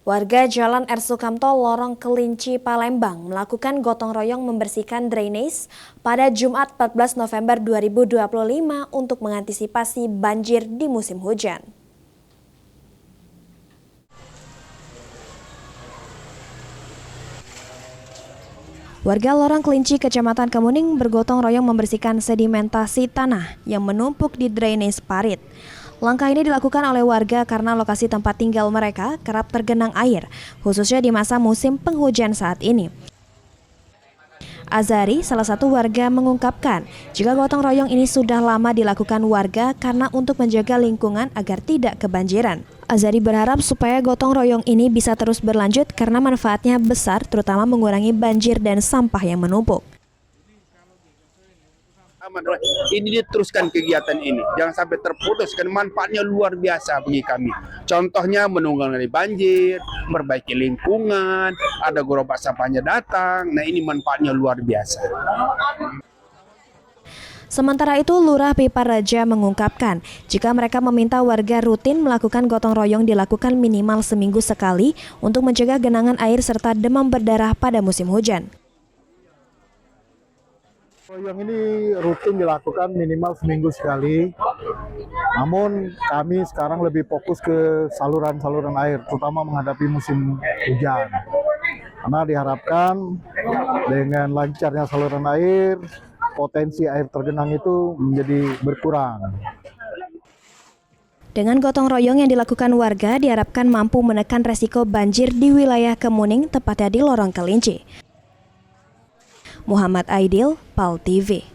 Warga Jalan R. Sukamto, Lorong Kelinci, Palembang melakukan gotong royong membersihkan drainase pada Jumat 14 November 2025 untuk mengantisipasi banjir di musim hujan. Warga Lorong Kelinci, Kecamatan Kemuning bergotong royong membersihkan sedimentasi tanah yang menumpuk di drainase parit. Langkah ini dilakukan oleh warga karena lokasi tempat tinggal mereka kerap tergenang air, khususnya di masa musim penghujan saat ini. Azari, salah satu warga, mengungkapkan jika gotong royong ini sudah lama dilakukan warga karena untuk menjaga lingkungan agar tidak kebanjiran. Azari berharap supaya gotong royong ini bisa terus berlanjut karena manfaatnya besar, terutama mengurangi banjir dan sampah yang menumpuk. Ini diteruskan kegiatan ini, jangan sampai terputus, kan manfaatnya luar biasa bagi kami. Contohnya menanggulangi banjir, memperbaiki lingkungan, ada gerobak sampahnya datang, nah ini manfaatnya luar biasa. Sementara itu, Lurah Pipa Raja mengungkapkan jika mereka meminta warga rutin melakukan gotong royong dilakukan minimal seminggu sekali untuk mencegah genangan air serta demam berdarah pada musim hujan. Royong ini rutin dilakukan minimal seminggu sekali, namun kami sekarang lebih fokus ke saluran-saluran air, terutama menghadapi musim hujan. Karena diharapkan dengan lancarnya saluran air, potensi air tergenang itu menjadi berkurang. Dengan gotong royong yang dilakukan warga, diharapkan mampu menekan resiko banjir di wilayah Kemuning, tepatnya di Lorong Kelinci. Muhammad Aidil, PAL TV.